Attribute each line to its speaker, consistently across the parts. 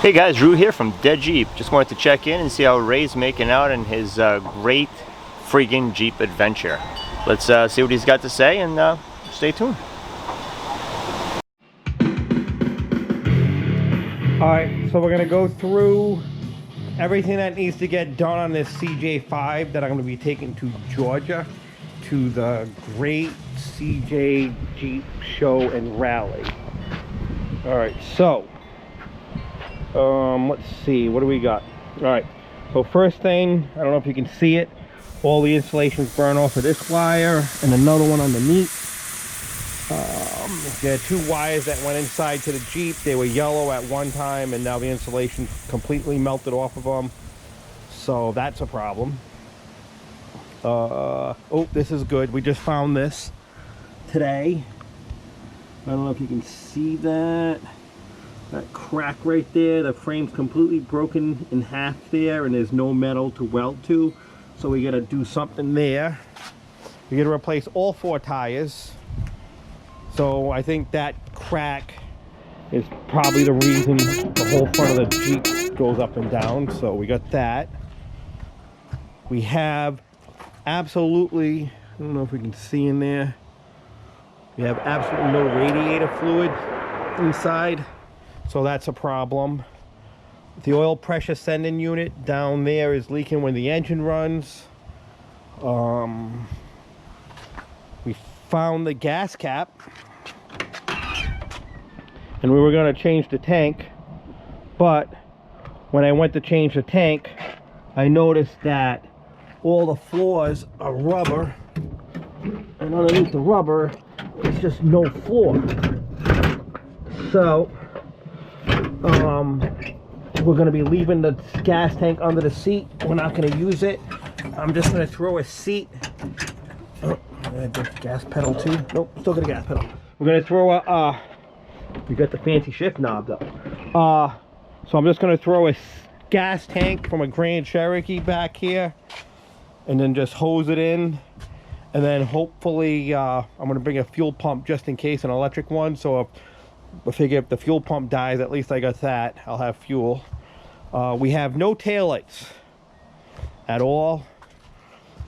Speaker 1: Hey guys, Drew here from Deadjeep. Just wanted to check in and see how Ray's making out in his great friggin' Jeep adventure. Let's see what he's got to say and stay tuned.
Speaker 2: Alright, so we're going to go through everything that needs to get done on this CJ5 that I'm going to be taking to Georgia to the Great CJ Jeep Show and Rally. Alright, so let's see, what do we got? Alright, so first thing, I don't know if you can see it, all the insulation's burned off of this wire and another one underneath. There are two wires that went inside to the Jeep. They were yellow at one time and now the insulation completely melted off of them, so that's a problem. Oh, this is good. We just found this today. I don't know if you can see that crack right there. The frame's completely broken in half there and there's no metal to weld to, so we gotta do something there. We gotta replace all 4 tires. So I think that crack is probably the reason the whole front of the Jeep goes up and down. So we got that. We have absolutely, I don't know if we can see in there, we have absolutely no radiator fluid inside. So that's a problem. The oil pressure sending unit down there is leaking when the engine runs. We found the gas cap and we were going to change the tank, but when I went to change the tank I noticed that all the floors are rubber and underneath the rubber there's just no floor. So we're going to be leaving the gas tank under the seat. We're not going to use it. I'm just going to throw a seat. Oh, I did the gas pedal too. Nope, still got a gas pedal. We're going to throw a we got the fancy shift knob though. So I'm just going to throw a gas tank from a Grand Cherokee back here and then just hose it in, and then hopefully I'm going to bring a fuel pump just in case, an electric one, so I figure if the fuel pump dies, at least I got that. I'll have fuel. We have no taillights at all.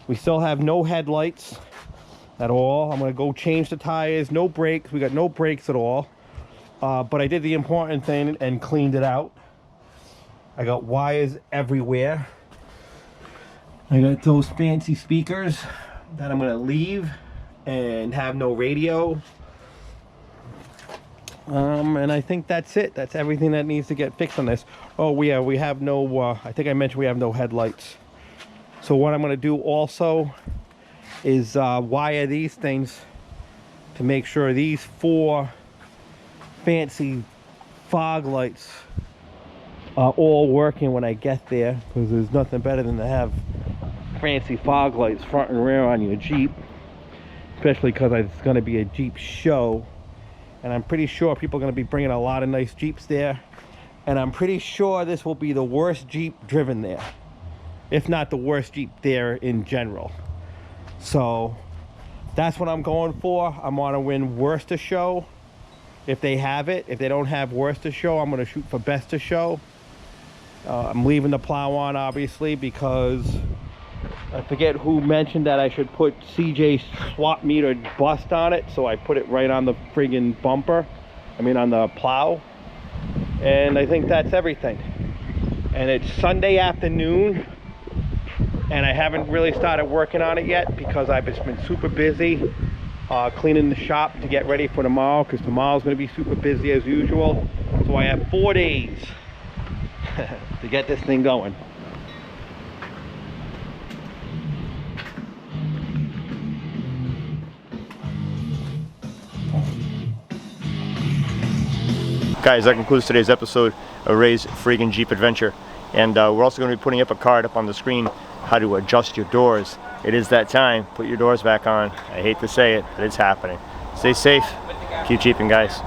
Speaker 2: We still have no headlights at all. I'm going to go change the tires. No brakes. We got no brakes at all. But I did the important thing and cleaned it out. I got wires everywhere. I got those fancy speakers that I'm going to leave and have no radio. And I think that's it. That's everything that needs to get fixed on this. Oh, we have no, I think I mentioned we have no headlights. So what I'm going to do also is wire these things to make sure these 4 fancy fog lights are all working when I get there, because there's nothing better than to have fancy fog lights front and rear on your Jeep, especially because it's going to be a Jeep show. And I'm pretty sure people are going to be bringing a lot of nice Jeeps there. And I'm pretty sure this will be the worst Jeep driven there, if not the worst Jeep there in general. So that's what I'm going for. I want to win worst to show if they have it. If they don't have worst to show, I'm going to shoot for best to show. I'm leaving the plow on, obviously, because I forget who mentioned that I should put CJ swap meter bust on it, so I put it right on the friggin' bumper, I mean on the plow. And I think that's everything. And it's Sunday afternoon and I haven't really started working on it yet because I've just been super busy cleaning the shop to get ready for tomorrow, because tomorrow's going to be super busy as usual. So I have 4 days to get this thing going.
Speaker 1: Guys, that concludes today's episode of Ray's Friggin' Jeep Adventure. And we're also going to be putting up a card up on the screen, how to adjust your doors. It is that time. Put your doors back on. I hate to say it, but it's happening. Stay safe. Keep jeeping, guys.